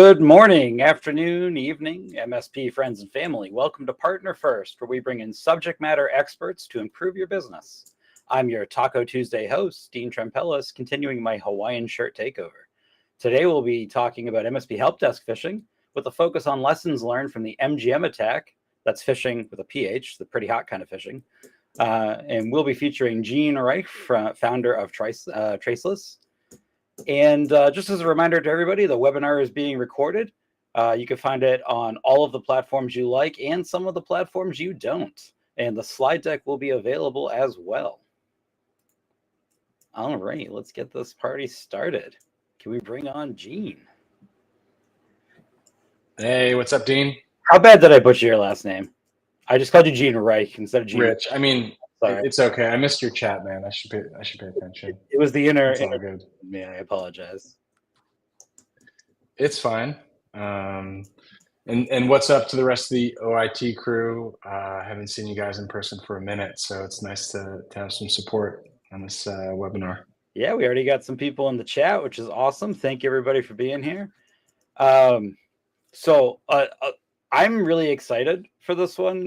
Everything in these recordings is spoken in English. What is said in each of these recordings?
Good morning, afternoon, evening, MSP friends and family. Welcome to Partner First, where we bring in subject matter experts to improve your business. I'm your Taco Tuesday host, Dean Trempellis, continuing my Hawaiian shirt takeover. Today we'll be talking about MSP Helpdesk phishing with a focus on lessons learned from the MGM attack. That's phishing with a PH, the pretty hot kind of phishing. And we'll be featuring Gene Reich, founder of Traceless. And just as a reminder to everybody, the webinar is being recorded. You can find it on all of the platforms you like and some of the platforms you don't. And the slide deck will be available as well. All right, let's get this party started. Can we bring on Gene? Hey, what's up, Dean? How bad did I butcher your last name? I just called you Gene Reich instead of Gene. Rich. I mean, it's okay. I missed your chat, man. I should pay attention. It was the inner. It's all good. Yeah, I apologize. It's fine. And what's up to the rest of the OIT crew? I haven't seen you guys in person for a minute, so it's nice to have some support on this webinar. Yeah, we already got some people in the chat, which is awesome. Thank you, everybody, for being here. I'm really excited for this one.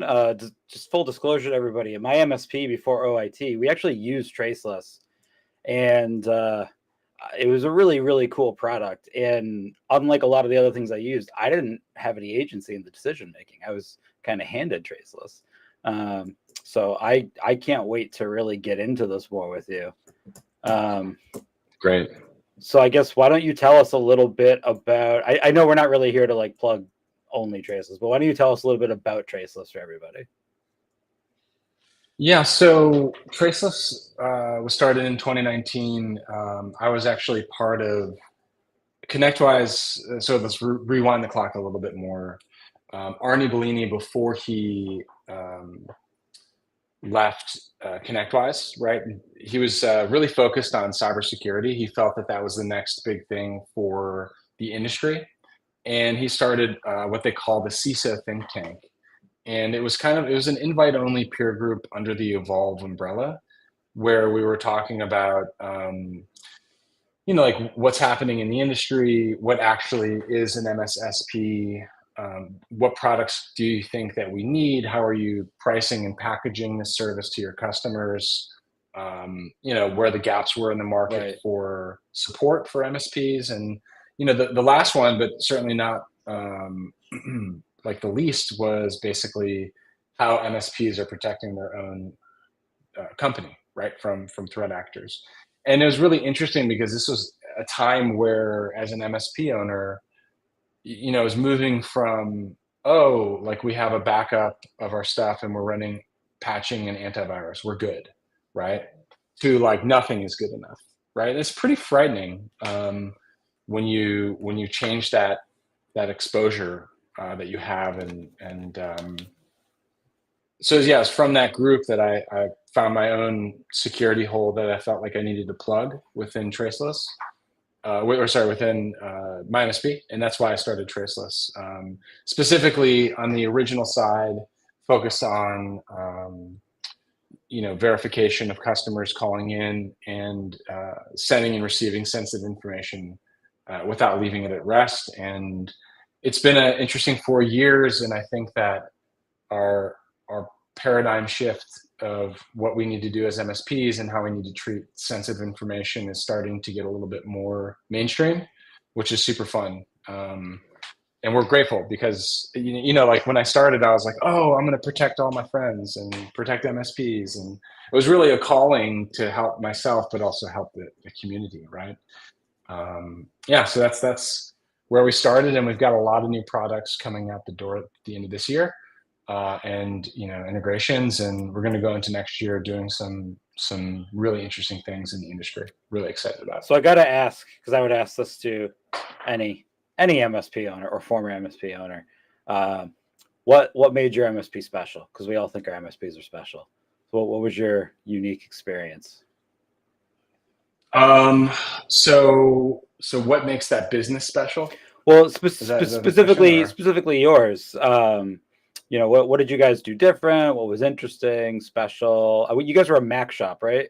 Just full disclosure to everybody, at my MSP before OIT, we actually used Traceless, and it was a really, really cool product. And unlike a lot of the other things I used, I didn't have any agency in the decision making. I was kind of handed Traceless. So I can't wait to really get into this more with you. Great. So I guess why don't you tell us a little bit about, I know we're not really here to like plug only Traceless, but why don't you tell us a little bit about Traceless for everybody? Yeah, so Traceless was started in 2019. I was actually part of ConnectWise. So let's rewind the clock a little bit more. Arnie Bellini, before he left ConnectWise, right? He was really focused on cybersecurity. He felt that that was the next big thing for the industry. And he started what they call the CISA think tank. And it was an invite-only peer group under the Evolve umbrella, where we were talking about, like what's happening in the industry, what actually is an MSSP, what products do you think that we need? How are you pricing and packaging this service to your customers? Where the gaps were in the market for support for MSPs. And, the last one, but certainly not like the least, was basically how MSPs are protecting their own company, right, from threat actors. And it was really interesting because this was a time where, as an MSP owner, it was moving from, like we have a backup of our stuff and we're running patching and antivirus, we're good, right, to like nothing is good enough, right? And it's pretty frightening when you change that exposure that you have, and so yeah, it's from that group that I found my own security hole that I felt like I needed to plug within Traceless. Within my MSP, and that's why I started Traceless. Specifically on the original side, focused on verification of customers calling in and sending and receiving sensitive information without leaving it at rest. And it's been an interesting 4 years, and I think that our paradigm shift of what we need to do as MSPs and how we need to treat sensitive information is starting to get a little bit more mainstream, which is super fun. And we're grateful because, like when I started, I was like, I'm going to protect all my friends and protect MSPs. And it was really a calling to help myself, but also help the community, right? So that's where we started, and we've got a lot of new products coming out the door at the end of this year. And integrations, and we're going to go into next year doing some really interesting things in the industry. Really excited about it. So I got to ask, because I would ask this to any MSP owner or former MSP owner, what made your MSP special? Because we all think our MSPs are special. So what was your unique experience? So what makes that business special? Well, specifically yours. What did you guys do different? What was interesting, special? You guys were a Mac shop, right?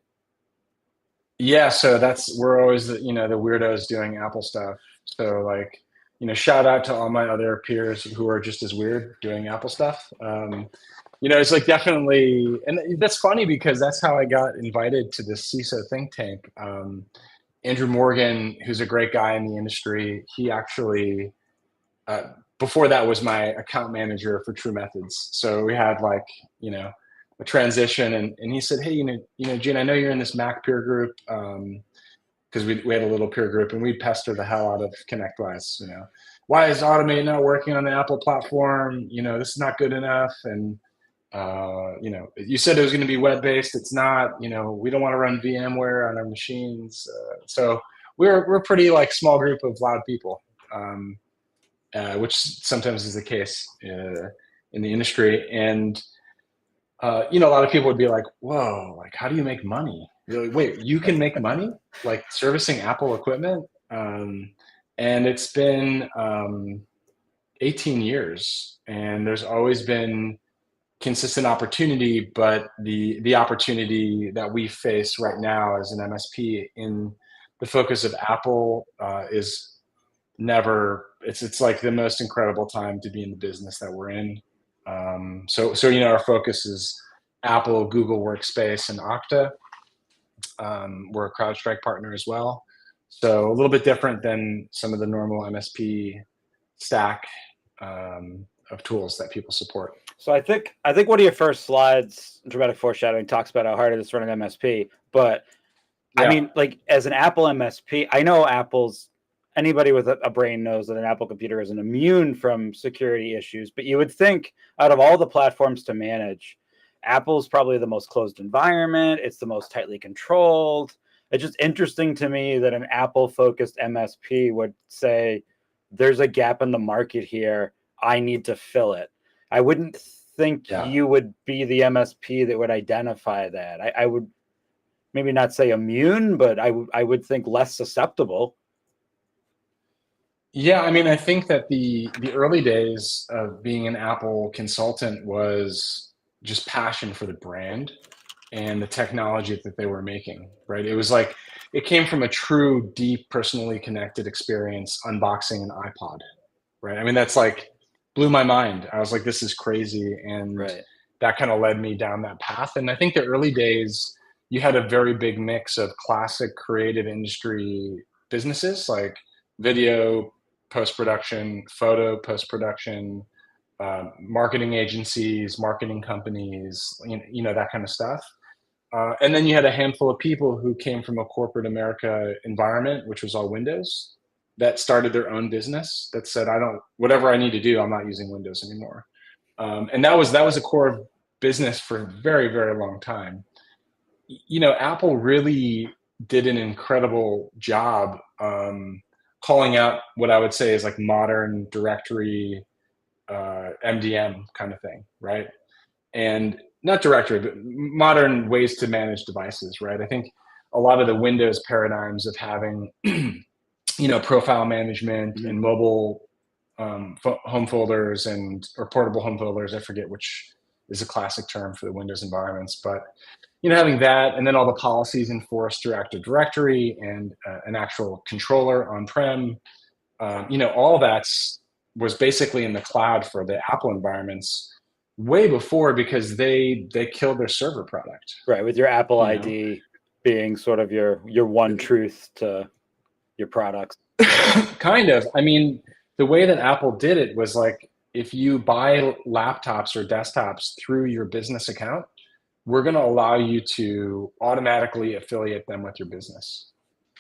Yeah, so we're always the weirdos doing Apple stuff. So like shout out to all my other peers who are just as weird doing Apple stuff. It's like definitely, and that's funny because that's how I got invited to this CISO think tank. Andrew Morgan, who's a great guy in the industry, he actually, before that was my account manager for True Methods. So we had like, a transition, and he said, hey, Gene, I know you're in this Mac peer group, because we had a little peer group, and we'd pester the hell out of ConnectWise. Why is Automate not working on the Apple platform? This is not good enough. And you said it was going to be web-based. It's not. We don't want to run VMware on our machines. So we're a pretty like small group of loud people, which sometimes is the case in the industry. And a lot of people would be like, "Whoa, like how do you make money?" You're like, wait, you can make money like servicing Apple equipment? And it's been 18 years, and there's always been consistent opportunity, but the opportunity that we face right now as an MSP in the focus of Apple is never. It's like the most incredible time to be in the business that we're in. So our focus is Apple, Google Workspace, and Okta. We're a CrowdStrike partner as well, so a little bit different than some of the normal MSP stack of tools that people support. So I think one of your first slides, dramatic foreshadowing, talks about how hard it is to run an MSP. But yeah. I mean, like as an Apple MSP, I know anybody with a brain knows that an Apple computer isn't immune from security issues. But you would think out of all the platforms to manage, Apple's probably the most closed environment. It's the most tightly controlled. It's just interesting to me that an Apple-focused MSP would say, there's a gap in the market here. I need to fill it. I wouldn't think you would be the MSP that would identify that. I would maybe not say immune, but I would think less susceptible. Yeah, I mean, I think that the early days of being an Apple consultant was just passion for the brand and the technology that they were making, right? It was like, it came from a true, deep, personally connected experience unboxing an iPod, right? I mean, that's like, blew my mind. I was like, this is crazy. And that kind of led me down that path. And I think the early days, you had a very big mix of classic creative industry businesses like video, post-production, photo, post-production, marketing agencies, marketing companies, that kind of stuff. And then you had a handful of people who came from a corporate America environment, which was all Windows, that started their own business that said, whatever I need to do, I'm not using Windows anymore. And that was a core business for a very, very long time. Apple really did an incredible job calling out what I would say is like modern directory MDM kind of thing, right? And not directory, but modern ways to manage devices, right? I think a lot of the Windows paradigms of having, profile management and mobile home folders or portable home folders, I forget which is a classic term for the Windows environments, but having that, and then all the policies enforced through Active Directory and an actual controller on-prem, all that was basically in the cloud for the Apple environments way before, because they killed their server product. Right, with your Apple ID being sort of your one truth to your products. Kind of. I mean, the way that Apple did it was like, if you buy laptops or desktops through your business account, we're going to allow you to automatically affiliate them with your business,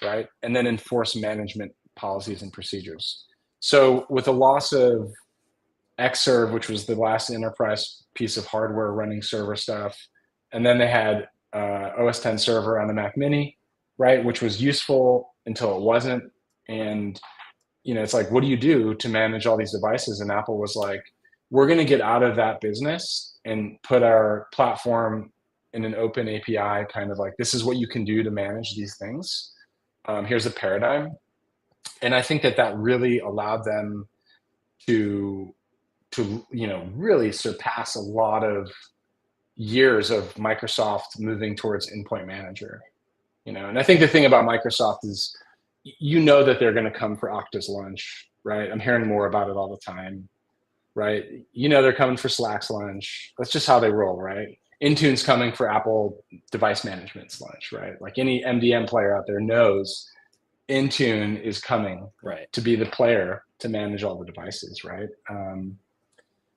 right? And then enforce management policies and procedures. So with the loss of Xserve, which was the last enterprise piece of hardware running server stuff, and then they had OS X server on the Mac Mini, right, which was useful until it wasn't. And it's like, what do you do to manage all these devices? And Apple was like, we're going to get out of that business and put our platform in an open API, kind of like, this is what you can do to manage these things. Here's a paradigm. And I think that really allowed them to really surpass a lot of years of Microsoft moving towards endpoint manager. And I think the thing about Microsoft is, that they're going to come for Okta's lunch, right? I'm hearing more about it all the time, right? They're coming for Slack's lunch. That's just how they roll, right? Intune's coming for Apple device management's lunch, right? Like any MDM player out there knows Intune is coming to be the player to manage all the devices, right?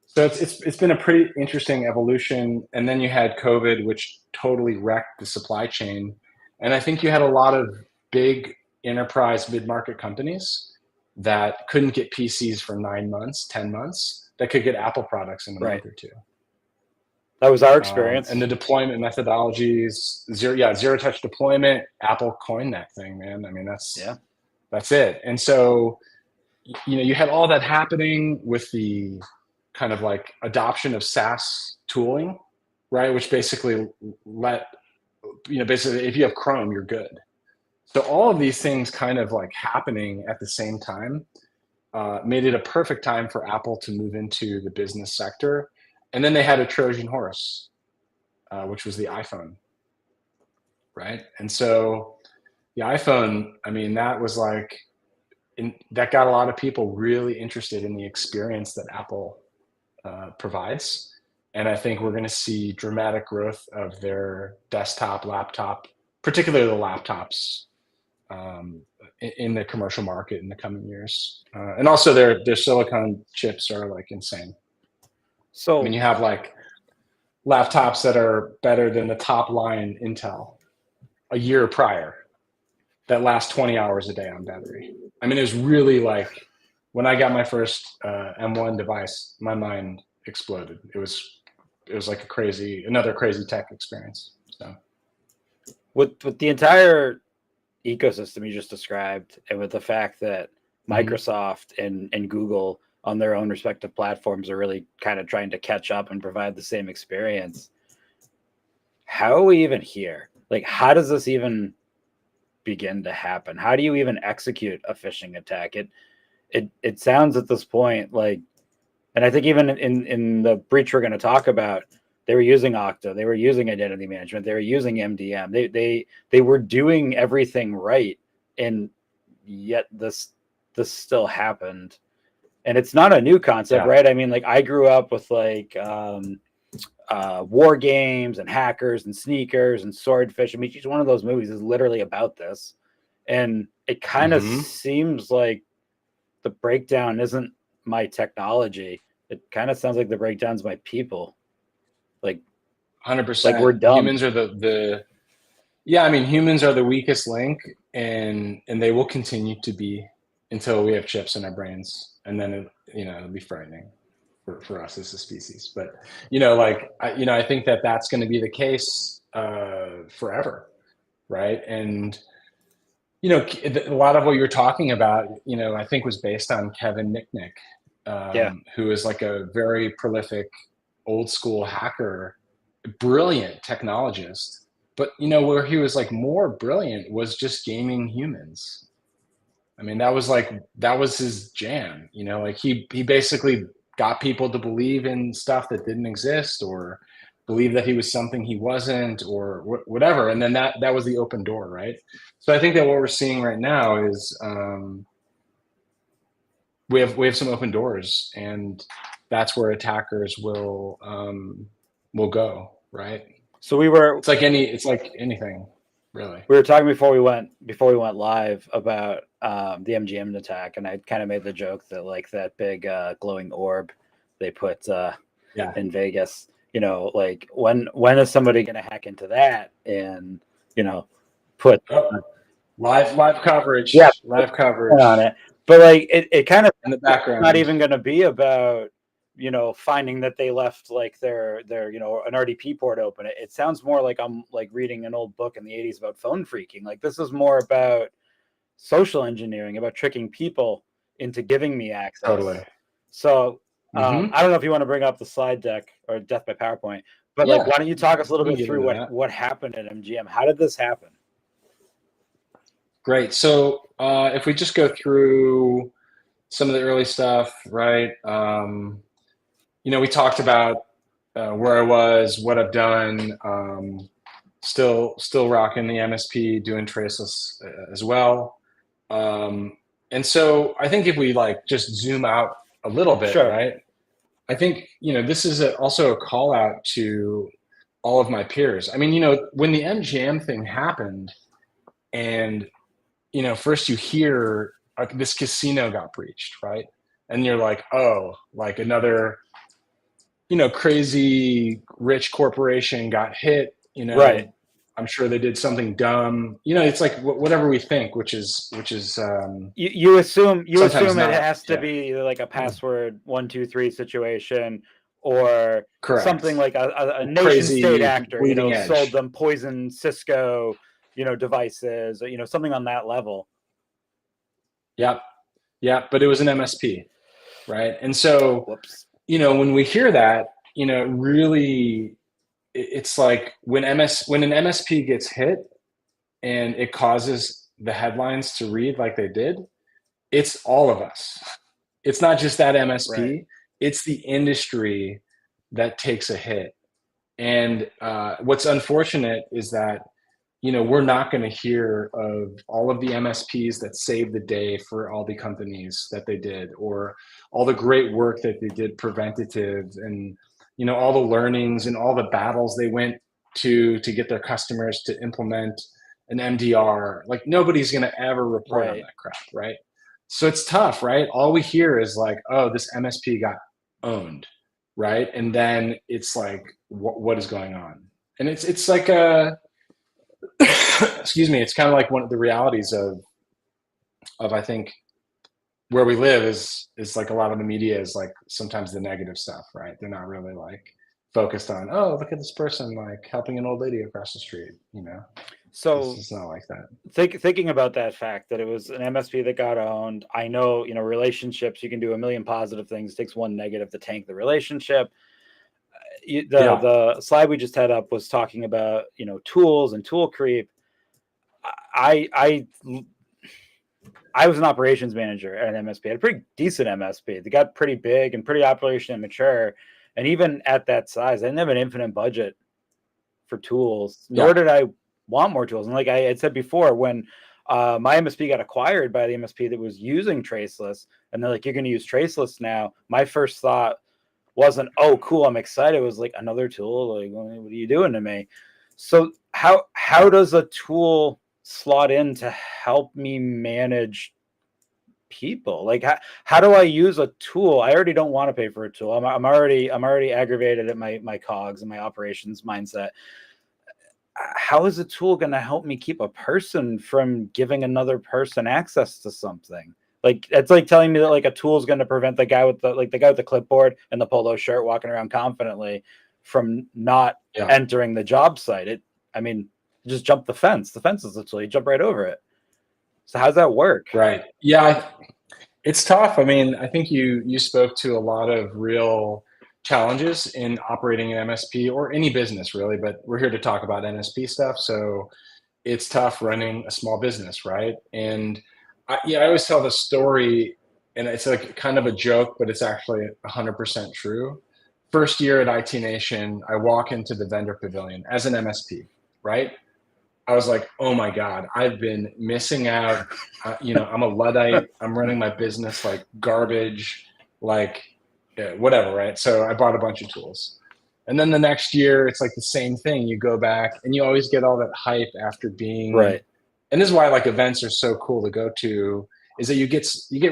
So it's been a pretty interesting evolution. And then you had COVID, which totally wrecked the supply chain. And I think you had a lot of big enterprise mid-market companies that couldn't get PCs for 9 months, 10 months, that could get Apple products in a month or two. That was our experience. And the deployment methodologies, zero touch deployment, Apple coined that thing, man. I mean, that's it. And so, you had all that happening with the kind of like adoption of SaaS tooling, right? Which basically basically if you have Chrome, you're good. So all of these things kind of like happening at the same time made it a perfect time for Apple to move into the business sector. And then they had a Trojan horse, which was the iPhone, right? And so the iPhone, I mean, that was like, that got a lot of people really interested in the experience that Apple provides. And I think we're going to see dramatic growth of their desktop, laptop, particularly the laptops, in the commercial market in the coming years. And also their silicon chips are like insane. So I mean, you have like laptops that are better than the top line Intel a year prior that last 20 hours a day on battery. I mean, it was really like when I got my first M1 device, my mind exploded. It was like another crazy tech experience. So with the entire ecosystem you just described, and with the fact that Microsoft and Google on their own respective platforms are really kind of trying to catch up and provide the same experience, how are we even here? Like, how does this even begin to happen? How do you even execute a phishing attack? It sounds at this point like, and I think even in the breach we're going to talk about, they were using Okta, they were using identity management, they were using MDM, they were doing everything right, and yet this still happened. And it's not a new concept, right? I mean, like, I grew up with like war games and hackers and sneakers and swordfish. I mean, each one of those movies is literally about this, and it kind of seems like the breakdown isn't my technology. It kind of sounds like the breakdown's my people. Like 100%. Like, we're dumb. Humans are I mean, humans are the weakest link, and they will continue to be until we have chips in our brains, and then it'll be frightening for us as a species. But I think that's going to be the case forever, right? And a lot of what you're talking about, I think was based on Kevin Nicknick, who is like a very prolific old school hacker, brilliant technologist. But where he was like more brilliant was just gaming humans. I mean, that was his jam. Like he basically got people to believe in stuff that didn't exist, or believe that he was something he wasn't, or whatever. And then that was the open door, right? So I think that what we're seeing right now is we have some open doors, and that's where attackers will go, right? So it's like anything, really. We were talking before we went live about the MGM attack, and I kind of made the joke that like that big glowing orb they put in Vegas, like when is somebody going to hack into that and put live coverage, live coverage on it? But like it kind of in the background, not even going to be about finding that they left like their an RDP port open. It sounds more like I'm like reading an old book in the 80s about phone phreaking. Like, this is more about social engineering, about tricking people into giving me access. Totally. So I don't know if you want to bring up the slide deck or death by PowerPoint, but like, why don't you talk us a little bit through what happened at MGM? How did this happen? Great. So if we just go through some of the early stuff, right? We talked about where I was, what I've done, still rocking the MSP, doing Traceless as well. And so I think if we like just zoom out a little bit, Sure. right? I think, this is also a call out to all of my peers. I mean, when the MGM thing happened and, first you hear this casino got breached, right? And you're like, oh, like another, crazy rich corporation got hit, Right. I'm sure they did something dumb. It's like whatever we think, which is You assume sometimes it not. has to Yeah. be like a password 123 situation, or something Correct. like a nation state Crazy actor, bleeding sold edge. them poison Cisco, devices, or, something on that level. Yep. Yeah. But it was an MSP, right? And so, Whoops. when we hear that, really, it's like when an MSP gets hit and it causes the headlines to read like they did, it's all of us. It's not just that Right. MSP, it's the industry that takes a hit. And what's unfortunate is that we're not going to hear of all of the MSPs that saved the day for all the companies that they did, or all the great work that they did preventative, and all the learnings and all the battles they went to get their customers to implement an MDR. Like nobody's going to ever report on Right. that crap, right? So it's tough, right? All we hear is like, oh, this MSP got owned, right? And then it's like, what is going on? And it's like a excuse me, it's kind of like one of the realities of I think where we live is like a lot of the media is like sometimes the negative stuff, right? They're not really like focused on, oh, look at this person like helping an old lady across the street. It's So just not like that. thinking about that fact that it was an MSP that got owned, I know, relationships, you can do a million positive things. It takes one negative to tank the relationship. The Yeah. the slide we just had up was talking about, tools and tool creep. I I I was an operations manager at an MSP. I had a pretty decent MSP. They got pretty big and pretty operationally mature. And even at that size, I didn't have an infinite budget for tools, nor Yeah. did I want more tools. And like I had said before, when my MSP got acquired by the MSP that was using Traceless, and they're like, you're going to use Traceless now, my first thought wasn't, oh, cool, I'm excited. It was like, another tool? Like, what are you doing to me? So how does a tool slot in to help me manage people? Like, how do I use a tool? I already don't want to pay for a tool. I'm already aggravated at my cogs and my operations mindset. How is a tool going to help me keep a person from giving another person access to something? Like, it's like telling me that like a tool is going to prevent the guy with the clipboard and the polo shirt walking around confidently from not Yeah. entering the job site. I mean, just jump the fence. The fence is literally, you jump right over it. So how's that work? Right. Yeah. It's tough. I mean, I think you spoke to a lot of real challenges in operating an MSP or any business really, but we're here to talk about MSP stuff. So it's tough running a small business, right? And I always tell the story, and it's like kind of a joke, but it's actually 100% true. First year at IT Nation, I walk into the vendor pavilion as an MSP, right? I was like, oh my God, I've been missing out. I'm a Luddite. I'm running my business like garbage, like whatever, right? So I bought a bunch of tools. And then the next year, it's like the same thing. You go back and you always get all that hype after being, Right. and this is why like events are so cool to go to, is that you get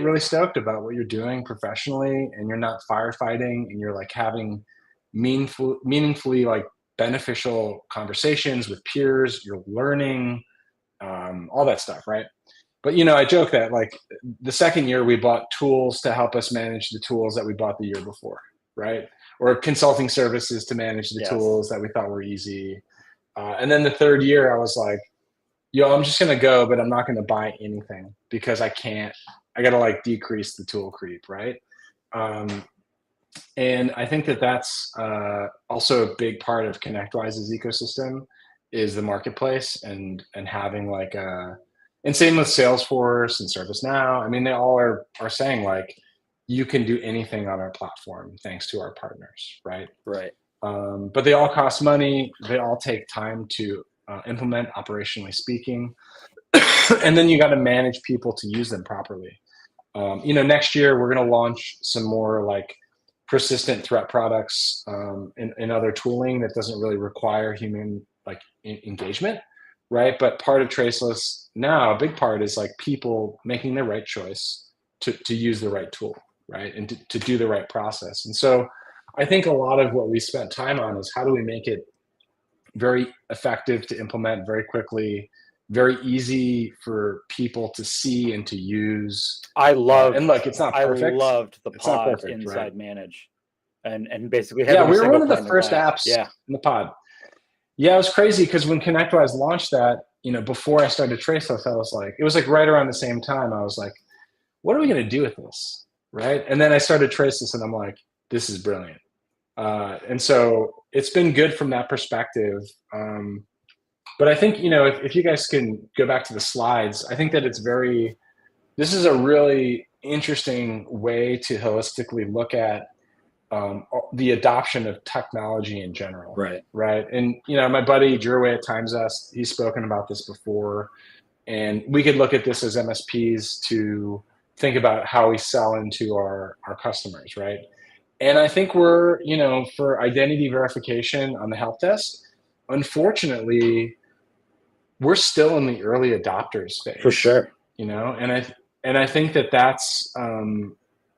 really stoked about what you're doing professionally, and you're not firefighting, and you're like having meaningfully like beneficial conversations with peers. You're learning all that stuff, right? But I joke that like the second year we bought tools to help us manage the tools that we bought the year before, right? Or consulting services to manage the Yes. tools that we thought were easy. And then the third year I was like, yo, I'm just gonna go, but I'm not gonna buy anything because I can't. I gotta like decrease the tool creep, right? Um, and I think that that's also a big part of ConnectWise's ecosystem is the marketplace, and having like a, and same with Salesforce and ServiceNow. I mean, they all are saying like you can do anything on our platform thanks to our partners, right? Right. But they all cost money. They all take time to implement, operationally speaking, and then you got to manage people to use them properly. Next year we're going to launch some more like persistent threat products and other tooling that doesn't really require human like engagement, right? But part of Traceless now, a big part is like people making the right choice to use the right tool, right? And to do the right process. And so I think a lot of what we spent time on is how do we make it very effective to implement very quickly, very easy for people to see and to use. And look, it's not I perfect. loved the It's not pod perfect, right? inside manage and basically Yeah, having a we were single one of the pane of first glass. apps Yeah. in the pod. Yeah, it was crazy because when ConnectWise launched that, before I started Traceless, I was like, it was like right around the same time. I was like, what are we going to do with this? Right. And then I started Traceless and I'm like, this is brilliant. And so it's been good from that perspective. But I think, if you guys can go back to the slides, I think that this is a really interesting way to holistically look at the adoption of technology in general. Right. Right. And, my buddy Drew at Times Us, he's spoken about this before. And we could look at this as MSPs to think about how we sell into our customers. Right. And I think we're, for identity verification on the help desk, unfortunately, we're still in the early adopters phase. For sure. And I think that that's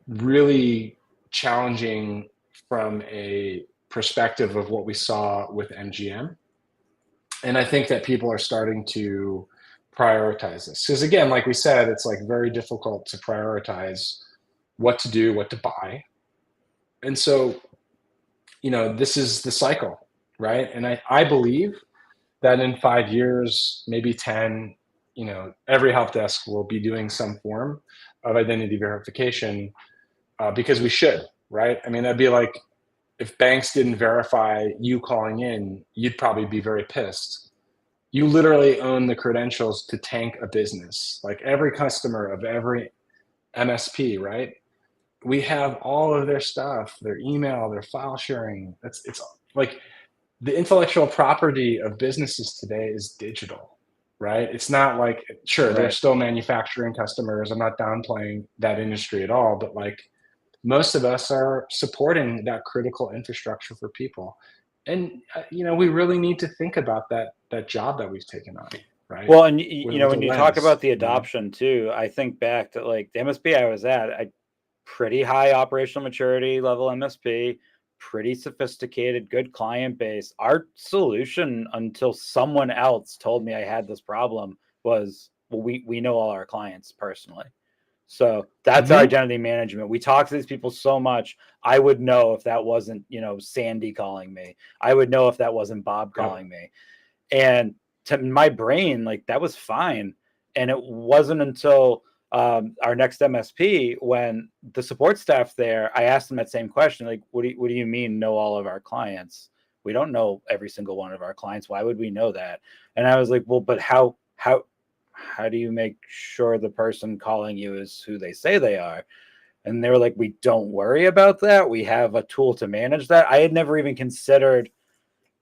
really challenging from a perspective of what we saw with MGM. And I think that people are starting to prioritize this. Because again, like we said, it's like very difficult to prioritize what to do, what to buy. And so, this is the cycle, right? And I believe that in 5 years, maybe 10, every help desk will be doing some form of identity verification because we should, right? I mean, that'd be like if banks didn't verify you calling in, you'd probably be very pissed. You literally own the credentials to tank a business. Like every customer of every MSP, right? We have all of their stuff, their email, their file sharing. It's like the intellectual property of businesses today is digital, right? It's not like, sure, Right. They're still manufacturing customers. I'm not downplaying that industry at all, but like most of us are supporting that critical infrastructure for people. And, we really need to think about that job that we've taken on, right? Well, and when With a you talk lens, about the adoption too, I think back to like the MSP I was at, pretty high operational maturity level MSP, pretty sophisticated, good client base. Our solution until someone else told me I had this problem was, well, we know all our clients personally. So that's our identity management. We talk to these people so much. I would know if that wasn't, Sandy calling me. I would know if that wasn't Bob calling me. And to my brain, like that was fine. And it wasn't until our next MSP when the support staff there, I asked them that same question, like, what do you mean know all of our clients? We don't know every single one of our clients. Why would we know that? And I was like, well, but how do you make sure the person calling you is who they say they are? And they were like, we don't worry about that. We have a tool to manage that. I had never even considered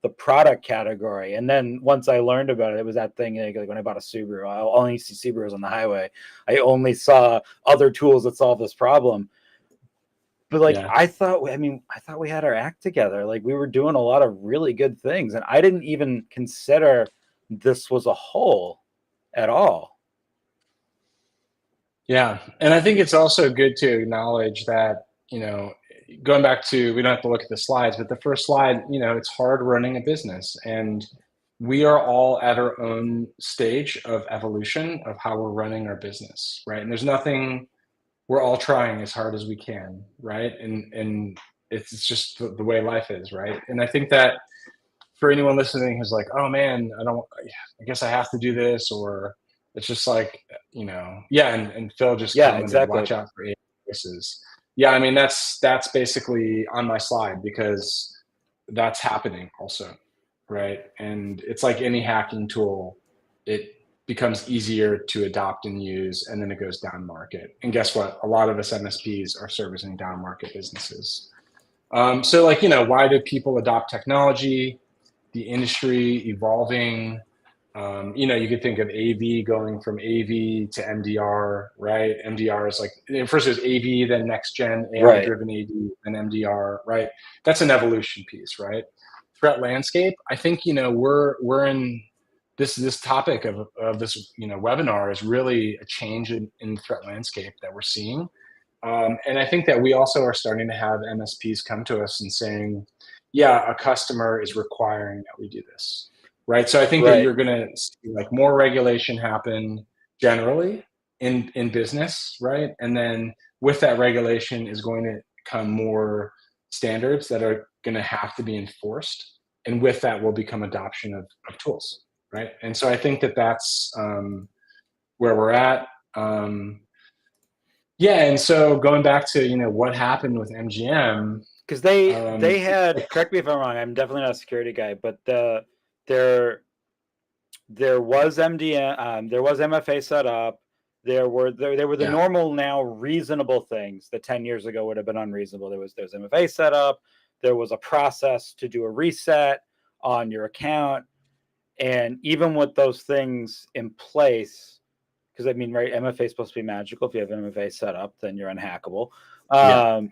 the product category. And then once I learned about it was that thing like when I bought a Subaru, I only see Subarus on the highway. I only saw other tools that solve this problem. But like, I thought we had our act together. Like we were doing a lot of really good things. And I didn't even consider this was a whole at all. Yeah. And I think it's also good to acknowledge that, going back to, we don't have to look at the slides, but the first slide, it's hard running a business. And we are all at our own stage of evolution of how we're running our business, right? And there's nothing, we're all trying as hard as we can, right? And it's just the way life is, right? And I think that for anyone listening who's like, oh man, I guess I have to do this, or it's just like, and Phil just commented, watch out for AI voices. Yeah, I mean, that's basically on my slide because that's happening also, right? And it's like any hacking tool, it becomes easier to adopt and use, and then it goes down market. And guess what? A lot of us MSPs are servicing down market businesses. So like, why do people adopt technology? The industry evolving, You could think of AV going from AV to MDR, right? MDR is like, first there's AV, then next gen AI Right. driven AV, then MDR, right? That's an evolution piece, right? Threat landscape. I think, we're in this topic of this, webinar is really a change in the threat landscape that we're seeing. And I think that we also are starting to have MSPs come to us and saying, yeah, a customer is requiring that we do this. Right. So I think that Right. you're going to see like more regulation happen generally in business. Right. And then with that regulation is going to come more standards that are going to have to be enforced. And with that will become adoption of tools. Right. And so I think that that's where we're at. Yeah, and so going back to what happened with MGM, Because they it's had, like, correct me if I'm wrong, I'm definitely not a security guy, but there was MDM, there was MFA set up. There were the yeah, normal, now reasonable things that 10 years ago would have been unreasonable. There's MFA set up. There was a process to do a reset on your account, and even with those things in place, because I mean, right, MFA is supposed to be magical. If you have MFA set up, then you're unhackable. yeah,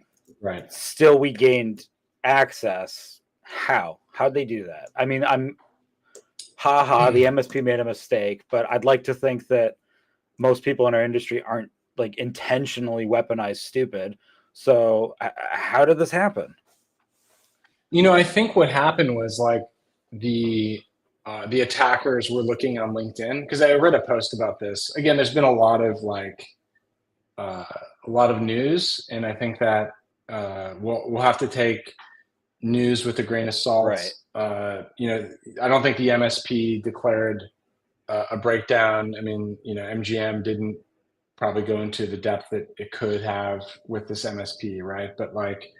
right. Still, we gained access. How'd they do that? I mean, the MSP made a mistake, but I'd like to think that most people in our industry aren't like intentionally weaponized stupid. So how did this happen? I think what happened was like the attackers were looking on LinkedIn because I read a post about this. Again, there's been a lot of a lot of news, and I think that we'll have to take news with a grain of salt. Right. I don't think the MSP declared a breakdown. I mean, MGM didn't probably go into the depth that it could have with this MSP, right? But like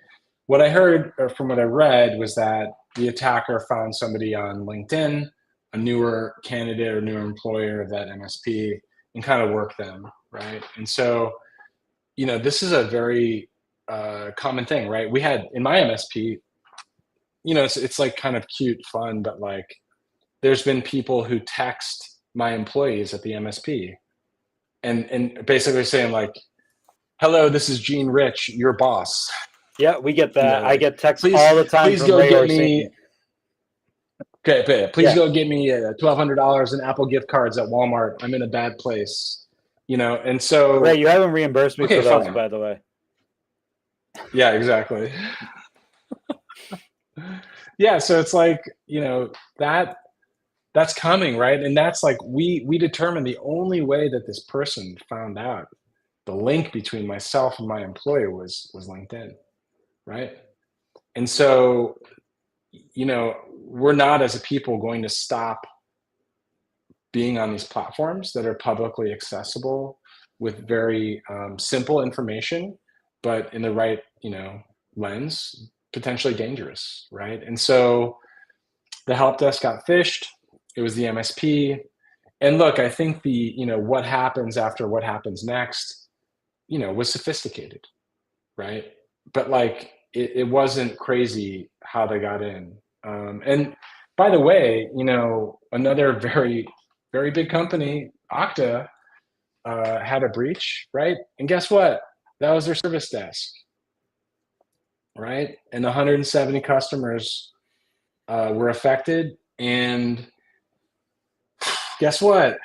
what I heard or from what I read was that the attacker found somebody on LinkedIn, a newer candidate or newer employer of that MSP, and kind of worked them, right? And so, this is a very common thing, right? We had in my MSP, it's like kind of cute, fun, but like there's been people who text my employees at the MSP and basically saying like, "Hello, this is Gene Rich, your boss. Yeah, we get that. I Like, get texts please, all the time please from go Ray get Orsini. me. Okay, please Yeah. go get me $1,200 in Apple gift cards at Walmart. I'm in a bad place, And Ray, so, you haven't reimbursed me okay, for those, fine. by the way. Yeah, exactly. Yeah, so it's like that that's coming, right? And that's like we determined the only way that this person found out the link between myself and my employer was LinkedIn, right? And so, we're not as a people going to stop being on these platforms that are publicly accessible with very simple information, but in the right, lens, potentially dangerous, right? And so the help desk got phished. It was the MSP. And look, I think what happens after what happens next, was sophisticated, right? But like it wasn't crazy how they got in. And by the way, another very, very big company, Okta, had a breach, right? And guess what? That was their service desk, right? And 170 customers were affected. And guess what?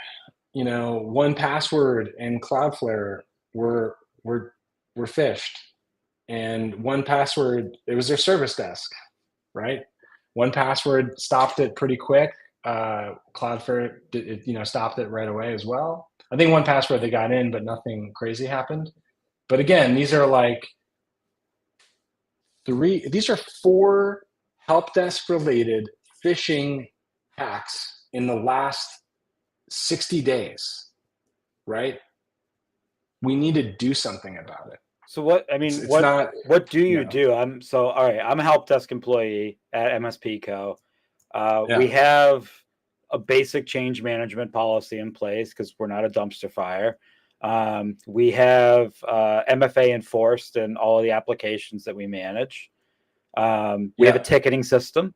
1Password and Cloudflare were were were phished, and 1Password, it was their service desk, right? 1Password stopped it pretty quick. Cloudflare stopped it right away as well. I think 1Password they got in, but nothing crazy happened. But again, these are like these are 4 help desk related phishing hacks in the last 60 days, right? We need to do something about it. So what, I It's mean, it's not, what do you you know, do? All right, I'm a help desk employee at MSP Co. We yeah, have a basic change management policy in place because we're not a dumpster fire. We have MFA enforced in all of the applications that we manage. We have a yeah, ticketing system.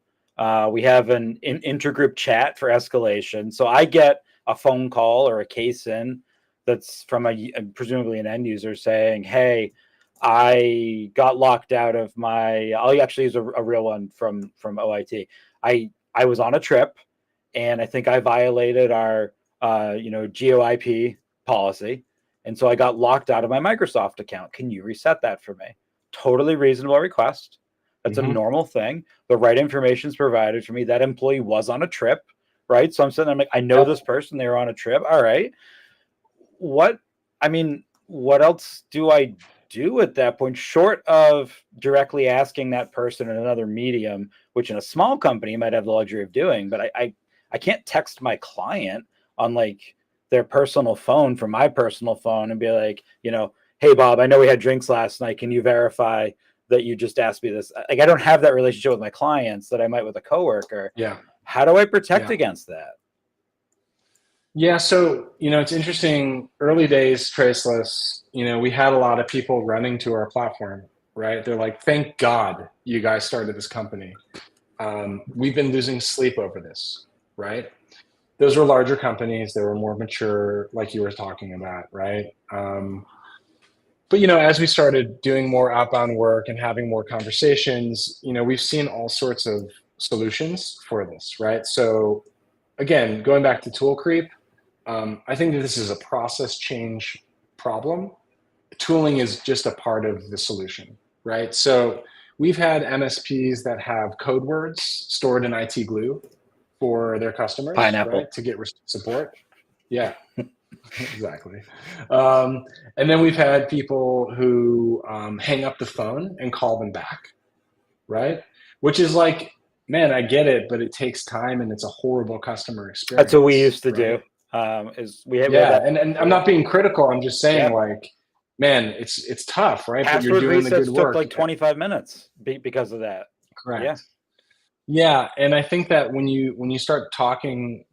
We have an intergroup chat for escalation. So I get a phone call or a case in that's from presumably an end user saying, hey, I got locked out of my, I'll actually use a real one from OIT. I was on a trip and I think I violated our, GeoIP policy. And so I got locked out of my Microsoft account. Can you reset that for me? Totally reasonable request. That's a normal thing. The right information is provided for me. That employee was on a trip, right? So I'm sitting there, I'm like, I know this person, they were on a trip. All right. What else do I do at that point, short of directly asking that person in another medium, which in a small company you might have the luxury of doing, but I can't text my client on like their personal phone from my personal phone and be like, hey Bob, I know we had drinks last night. Can you verify that you just asked me this? Like, I don't have that relationship with my clients that I might with a coworker. Yeah. How do I protect against that? Yeah, so, it's interesting. Early days, Traceless, we had a lot of people running to our platform, right? They're like, thank God you guys started this company. We've been losing sleep over this, right? Those were larger companies. They were more mature, like you were talking about, right? But, as we started doing more outbound work and having more conversations, we've seen all sorts of solutions for this, right? So again, going back to tool creep, I think that this is a process change problem. Tooling is just a part of the solution, right? So we've had MSPs that have code words stored in IT glue for their customers, Pineapple. right, to get support. Yeah, exactly. And then we've had people who hang up the phone and call them back, right? Which is like, man, I get it, but it takes time and it's a horrible customer experience. That's what we used to do. We had that. And I'm not being critical. I'm just saying, like, man, it's tough, right? Password but you're doing the good work. Took like 25 minutes because of that. Correct. Yeah, and I think that when you start talking,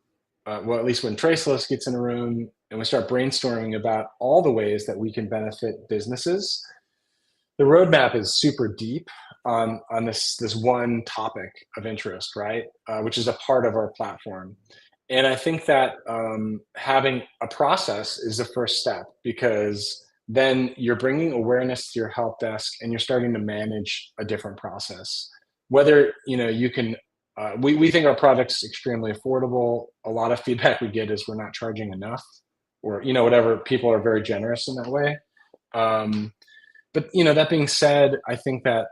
well, at least when Traceless gets in a room and we start brainstorming about all the ways that we can benefit businesses, the roadmap is super deep on this one topic of interest, right? Which is a part of our platform. And I think that having a process is the first step, because then you're bringing awareness to your help desk and you're starting to manage a different process. Whether you can, we think our product's extremely affordable. A lot of feedback we get is we're not charging enough, or whatever. People are very generous in that way. But that being said, I think that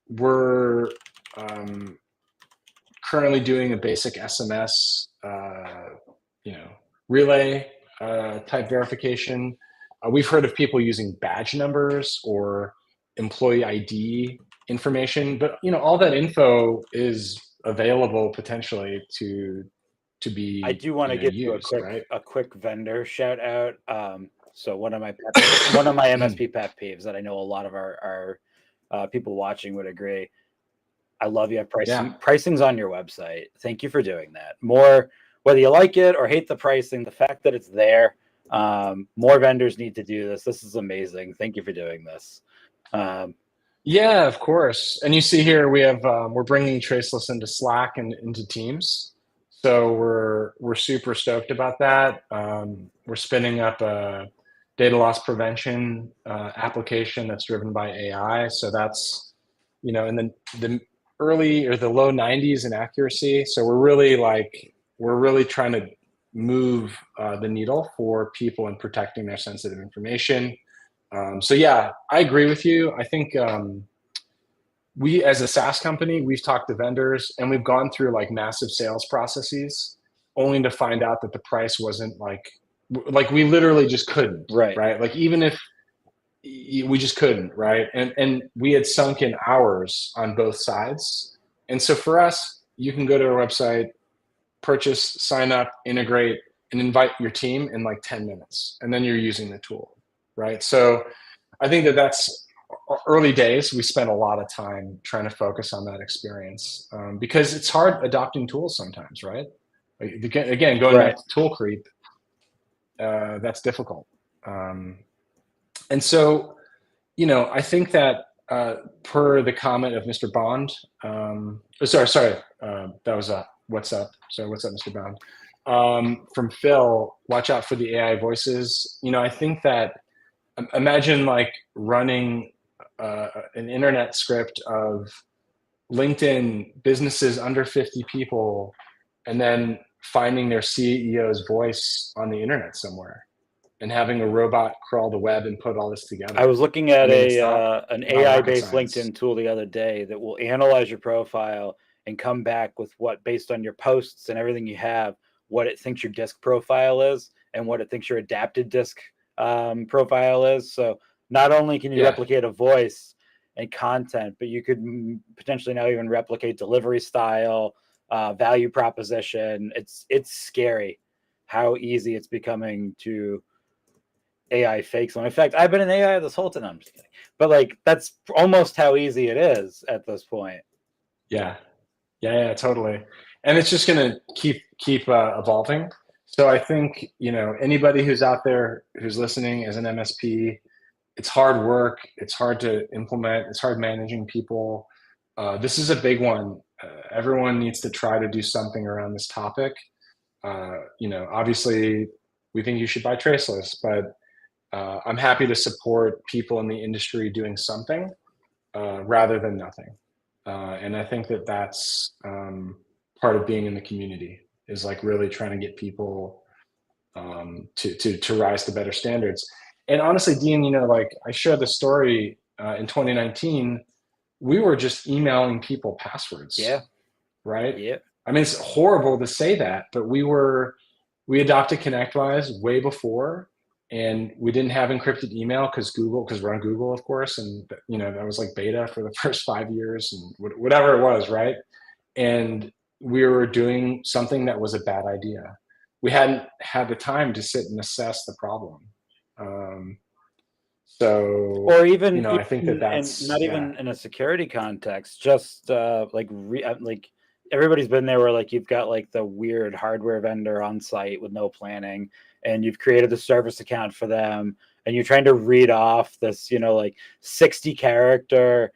we're currently doing a basic SMS, relay type verification. We've heard of people using badge numbers or employee ID information, but all that info is available potentially to be. I do want to give used, you a quick vendor shout out. So one of my MSP pet peeves that I know a lot of our people watching would agree. I love you have pricing. Yeah. Pricing's on your website. Thank you for doing that. More, whether you like it or hate the pricing, the fact that it's there, more vendors need to do this. This is amazing. Thank you for doing this. Yeah, of course. And you see here we have we're bringing Traceless into Slack and into Teams, so we're super stoked about that. We're spinning up a data loss prevention application that's driven by AI. So that's and the early or the low 90s in accuracy. So we're really trying to move the needle for people in protecting their sensitive information. So yeah, I agree with you. I think we, as a SaaS company, we've talked to vendors and we've gone through like massive sales processes only to find out that the price wasn't like we literally just couldn't, right? Like even if we just couldn't, right? And we had sunk in hours on both sides. And so for us, you can go to our website, purchase, sign up, integrate, and invite your team in like 10 minutes. And then you're using the tool, right? So I think that's early days. We spent a lot of time trying to focus on that experience because it's hard adopting tools sometimes, right? Like, again, going back to tool creep, that's difficult. And so, I think that Per the comment of Mr. Bond, sorry, that was what's up. So what's up, Mr. Bond? From Phil, watch out for the AI voices. I think that imagine like running an internet script of LinkedIn businesses under 50 people, and then finding their CEO's voice on the internet somewhere, and having a robot crawl the web and put all this together. I was looking at an not rocket AI-based science. LinkedIn tool the other day that will analyze your profile and come back with what, based on your posts and everything you have, what it thinks your disk profile is and what it thinks your adapted disk profile is. So not only can you replicate a voice and content, but you could potentially now even replicate delivery style, value proposition. It's scary how easy it's becoming to AI fake someone. In fact, I've been an AI this whole time. I'm just kidding. But like, that's almost how easy it is at this point. Yeah, totally. And it's just going to keep evolving. So I think, anybody who's out there who's listening as an MSP, it's hard work. It's hard to implement. It's hard managing people. This is a big one. Everyone needs to try to do something around this topic. Obviously, we think you should buy Traceless, but I'm happy to support people in the industry doing something rather than nothing. And I think that that's part of being in the community, is like really trying to get people to rise to better standards. And honestly, Dean, like I shared the story in 2019, we were just emailing people passwords. Yeah. Right. Yeah. I mean, it's horrible to say that, but we adopted ConnectWise way before, and we didn't have encrypted email because we're on Google, of course. And, that was like beta for the first 5 years and whatever it was. Right. And we were doing something that was a bad idea. We hadn't had the time to sit and assess the problem. Or even, I think that's and not even in a security context, just like everybody's been there where like you've got like the weird hardware vendor on site with no planning, and you've created the service account for them, and you're trying to read off this, like 60 character,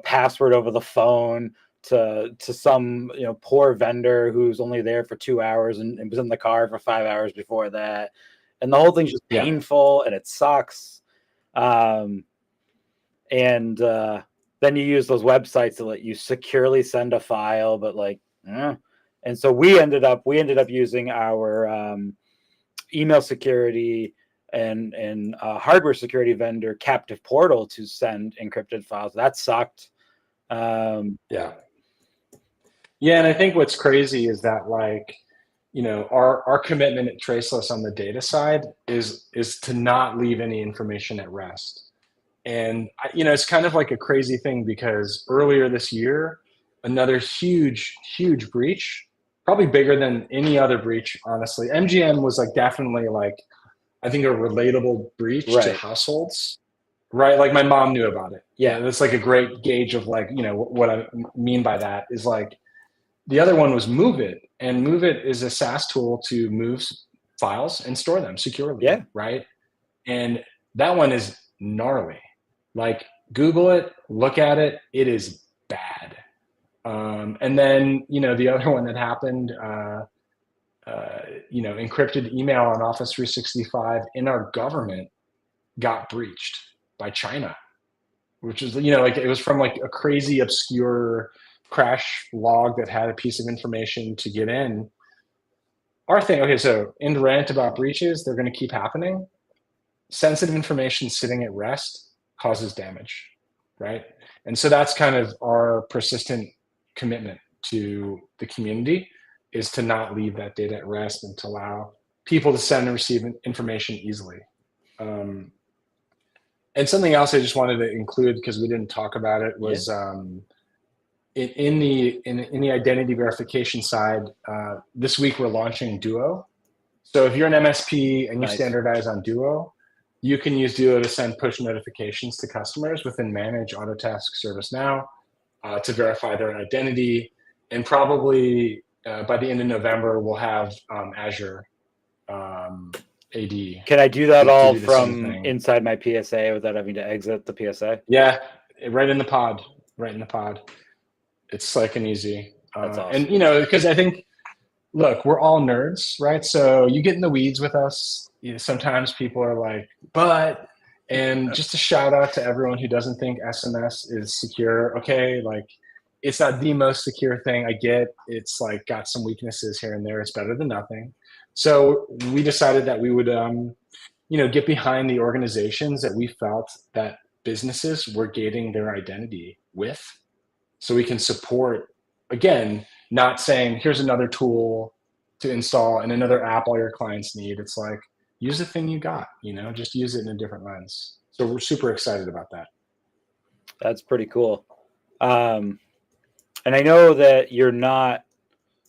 password over the phone to some, poor vendor who's only there for 2 hours and was in the car for 5 hours before that. And the whole thing's just painful and it sucks. And then you use those websites to let you securely send a file, but like, and so we ended up using our email security and hardware security vendor Captive Portal to send encrypted files. That sucked. Yeah, and I think what's crazy is that like, our commitment at Traceless on the data side is to not leave any information at rest. And it's kind of like a crazy thing because earlier this year, another huge breach, probably bigger than any other breach, honestly. MGM was like definitely like, I think, a relatable breach to households, right? Like my mom knew about it. Yeah, that's like a great gauge of like, what I mean by that is like, the other one was MoveIt, and MoveIt is a SaaS tool to move files and store them securely. Yeah. Right. And that one is gnarly. Like Google it, look at it. It is bad. And then, the other one that happened, encrypted email on Office 365 in our government got breached by China, which is, like it was from like a crazy obscure crash log that had a piece of information to get in. Our thing, okay, so in the rant about breaches, they're going to keep happening. Sensitive information sitting at rest causes damage, right? And so that's kind of our persistent commitment to the community, is to not leave that data at rest and to allow people to send and receive information easily. And something else I just wanted to include, because we didn't talk about it, was in the identity verification side, this week we're launching Duo. So if you're an MSP and you standardize on Duo, you can use Duo to send push notifications to customers within Manage, Autotask, ServiceNow to verify their identity. And probably by the end of November, we'll have Azure AD. Can I do that all from inside my PSA without having to exit the PSA? Yeah, right in the pod, right in the pod. It's slick and easy. That's awesome. And, you know, because I think, look, we're all nerds, right? So you get in the weeds with us. You know, sometimes people are like, but, and just a shout out to everyone who doesn't think SMS is secure. Okay, like it's not the most secure thing. I get it's like got some weaknesses here and there. It's better than nothing. So we decided that we would, you know, get behind the organizations that we felt that businesses were gating their identity with, so we can support, again, not saying here's another tool to install and another app all your clients need. It's like, use the thing you got, you know, just use it in a different lens. So we're super excited about that. That's pretty cool. And I know that you're not,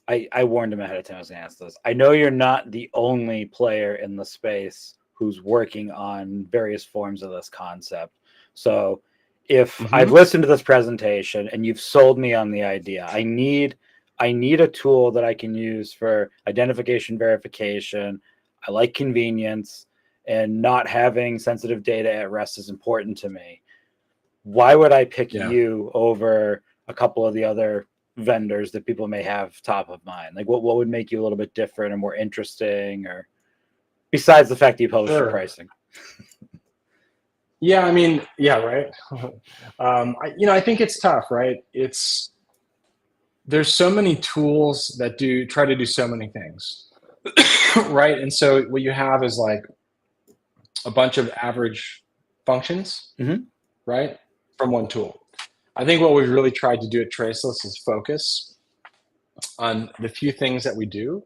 I warned him ahead of time I was going to ask this. I know you're not the only player in the space who's working on various forms of this concept. So if I've listened to this presentation and you've sold me on the idea, I need a tool that I can use for identification verification. I like convenience, and not having sensitive data at rest is important to me. Why would I pick you over a couple of the other vendors that people may have top of mind? Like what would make you a little bit different or more interesting, or besides the fact that you publish your pricing? Yeah, I mean, yeah, right. You know, I think it's tough, right? There's so many tools that try to do so many things, right? And so what you have is like a bunch of average functions, right, from one tool. I think what we've really tried to do at Traceless is focus on the few things that we do,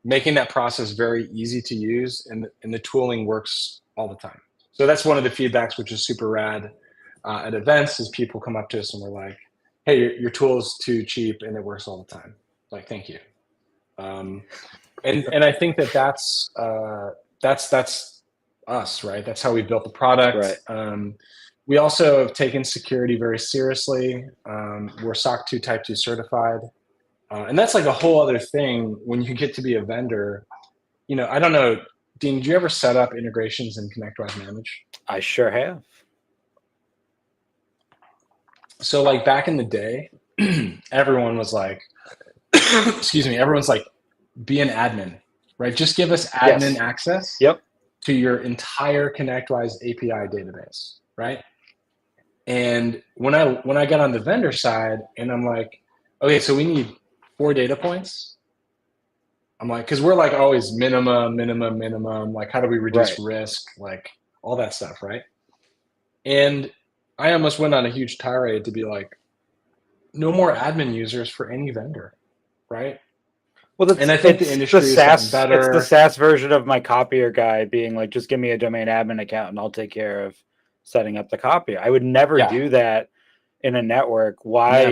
making that process very easy to use, and the tooling works all the time. So that's one of the feedbacks, which is super rad at events, is people come up to us and we're like, hey, your tool is too cheap and it works all the time. Like, thank you. And I think that's us, right? That's how we built the product. Right. We also have taken security very seriously. We're SOC 2 Type 2 certified. And that's like a whole other thing when you get to be a vendor. You know, I don't know, Dean, did you ever set up integrations in ConnectWise Manage? I sure have. So like back in the day, everyone was like, excuse me, everyone's like, be an admin, right? Just give us admin access to your entire ConnectWise API database, right? And when I got on the vendor side and I'm like, okay, so we need 4 data points. I'm like, because we're like always minimum. Like, how do we reduce risk? Like all that stuff, right? And I almost went on a huge tirade to be like, no more admin users for any vendor, right? Well, and I think the industry is getting better. It's the SaaS version of my copier guy being like, just give me a domain admin account and I'll take care of setting up the copier. I would never do that in a network. Why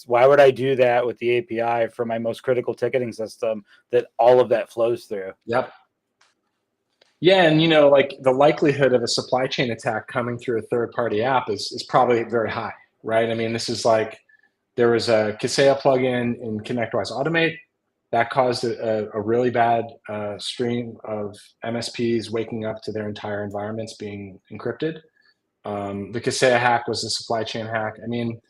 would I do that with the API for my most critical ticketing system that all of that flows through? Yep. Yeah, and you know, like the likelihood of a supply chain attack coming through a third-party app is probably very high, right? I mean, this is like, there was a Kaseya plugin in ConnectWise Automate that caused a really bad stream of MSPs waking up to their entire environments being encrypted. The Kaseya hack was a supply chain hack. I mean,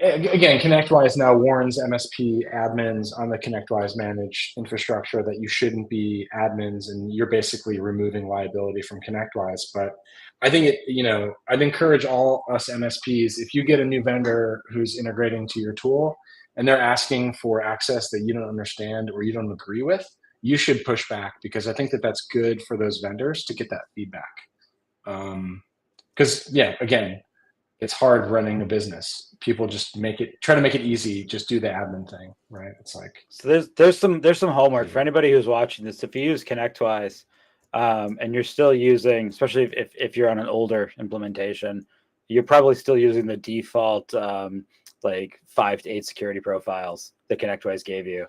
again, ConnectWise now warns MSP admins on the ConnectWise managed infrastructure that you shouldn't be admins, and you're basically removing liability from ConnectWise. But I think I'd encourage all us MSPs, if you get a new vendor who's integrating to your tool and they're asking for access that you don't understand or you don't agree with, you should push back, because I think that that's good for those vendors to get that feedback. Because again, it's hard running a business. People just try to make it easy. Just do the admin thing, right? It's like, so there's some homework for anybody who's watching this. If you use ConnectWise, and you're still using, especially if you're on an older implementation, you're probably still using the default like 5 to 8 security profiles that ConnectWise gave you.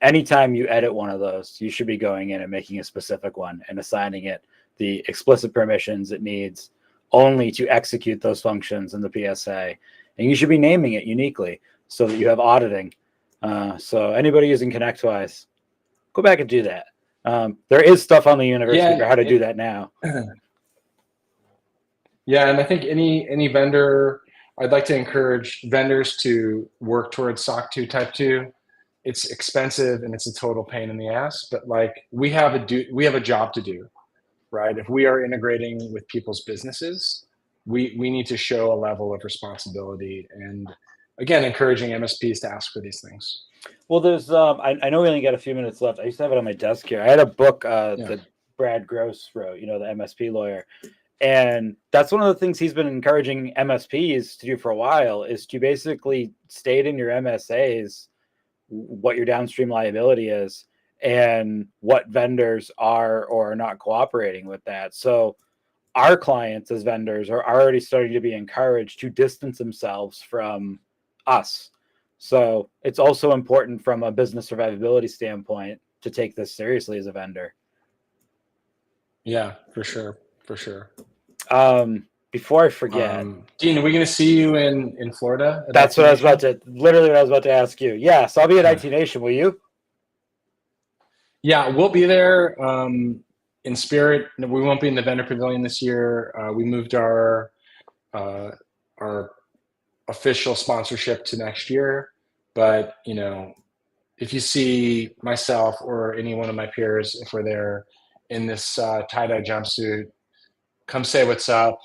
Anytime you edit one of those, you should be going in and making a specific one and assigning it the explicit permissions it needs only to execute those functions in the PSA. And you should be naming it uniquely so that you have auditing. So anybody using ConnectWise, go back and do that. There is stuff on the university for how to do that now. Yeah, and I think any vendor, I'd like to encourage vendors to work towards SOC 2 Type 2. It's expensive and it's a total pain in the ass, but like we have a job to do, right? If we are integrating with people's businesses, we need to show a level of responsibility and again, encouraging MSPs to ask for these things. Well, there's I know we only got a few minutes left. I used to have it on my desk here. I had a book that Brad Gross wrote, the MSP lawyer. And that's one of the things he's been encouraging MSPs to do for a while, is to basically state in your MSAs what your downstream liability is and what vendors are or are not cooperating with that. So our clients as vendors are already starting to be encouraged to distance themselves from us. So it's also important from a business survivability standpoint to take this seriously as a vendor. Yeah, for sure. For sure. Before I forget, Dean, are we going to see you in Florida? That's what I was about to ask you. Yeah, so I'll be at IT Nation. Will you? Yeah, we'll be there in spirit. We won't be in the vendor pavilion this year. We moved our official sponsorship to next year. But if you see myself or any one of my peers, if we're there in this tie-dye jumpsuit, come say what's up.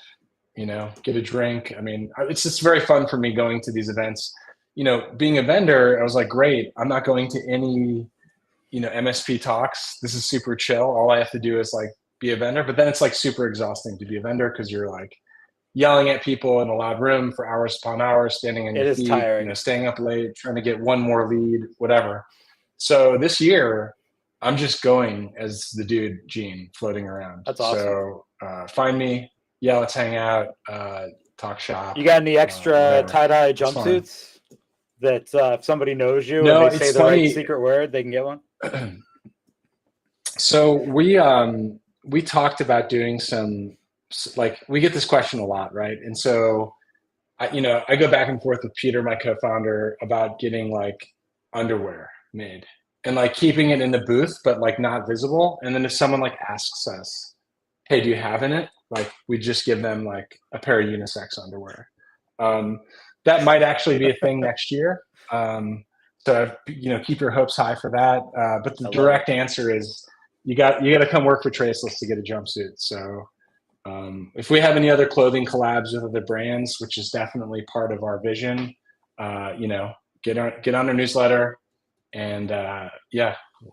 Get a drink. I mean, it's just very fun for me going to these events. Being a vendor, I was like, great. I'm not going to any, MSP talks. This is super chill. All I have to do is like be a vendor. But then it's like super exhausting to be a vendor because you're like yelling at people in a loud room for hours upon hours, standing on your feet, tiring. Staying up late, trying to get one more lead, whatever. So this year, I'm just going as the dude Gene floating around. That's awesome. So find me. Yeah, let's hang out, talk shop. You got any extra tie-dye jumpsuits that if somebody knows you and they say the right secret word, they can get one? So we talked about doing some, like, we get this question a lot, right? And so I go back and forth with Peter, my co-founder, about getting like underwear made and like keeping it in the booth, but like not visible. And then if someone like asks us, hey, do you have in it? Like we just give them like a pair of unisex underwear. That might actually be a thing next year. So keep your hopes high for that. But the direct answer is you got to come work for Traceless to get a jumpsuit. So if we have any other clothing collabs with other brands, which is definitely part of our vision, get on our newsletter, and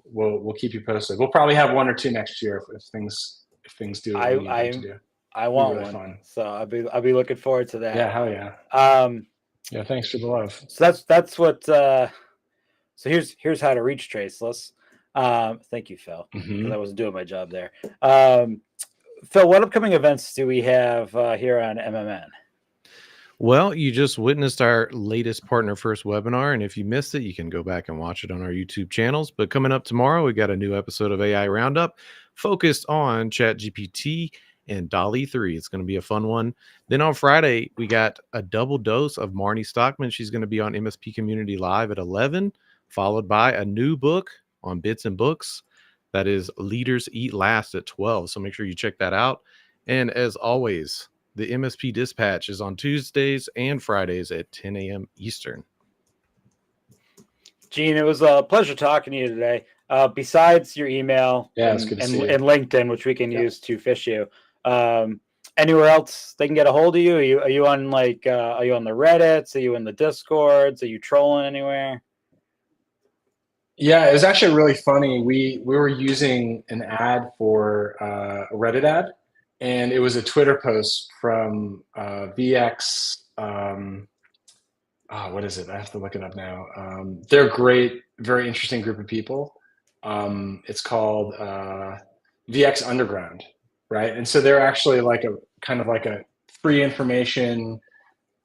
we'll keep you posted. We'll probably have one or two next year if things do what we need to do. I want really one, fun. So I'll be looking forward to that. Yeah, hell yeah. Yeah, thanks for the love. So that's what. So here's how to reach Traceless. Thank you, Phil, because I wasn't doing my job there. Phil, what upcoming events do we have here on MMN? Well, you just witnessed our latest Partner First webinar, and if you missed it, you can go back and watch it on our YouTube channels. But coming up tomorrow, we got a new episode of AI Roundup focused on ChatGPT and DALL-E 3. It's going to be a fun one. Then on Friday, we got a double dose of Marnie Stockman. She's going to be on MSP Community Live at 11, followed by a new book on Bits and Books. That is Leaders Eat Last at 12. So make sure you check that out. And as always, the MSP Dispatch is on Tuesdays and Fridays at 10 a.m. Eastern. Gene, it was a pleasure talking to you today. Besides your email and LinkedIn, which we can use to fish you, anywhere else they can get a hold of you? Are you on are you on the Reddits? Are you in the Discords? Are you trolling anywhere? Yeah, it was actually really funny. We were using an ad for a Reddit ad, and it was a Twitter post from VX. What is it? I have to look it up now. They're a great, very interesting group of people. It's called VX Underground, right? And so they're actually like a kind of like a free information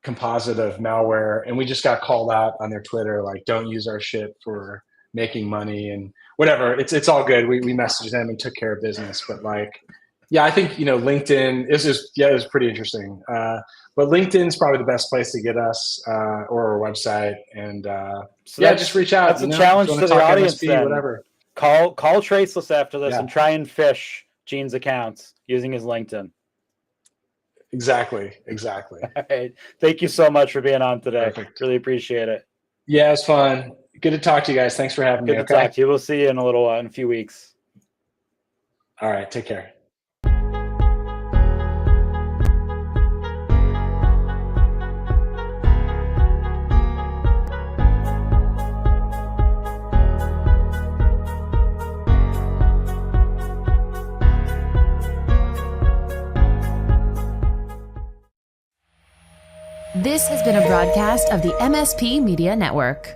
composite of malware. And we just got called out on their Twitter, like, don't use our shit for making money and whatever. It's all good. We messaged them and took care of business. But like, yeah, I think, LinkedIn is it was pretty interesting. But LinkedIn's probably the best place to get us, or our website. And just reach out. That's a challenge to the audience. MSP, whatever. Call Traceless after this and try and fish Gene's accounts using his LinkedIn. Exactly. All right. Thank you so much for being on today. Perfect. Really appreciate it. Yeah, it's fun. Good to talk to you guys. Thanks for having me. Good to talk to you. We'll see you in a few weeks. All right. Take care. This has been a broadcast of the MSP Media Network.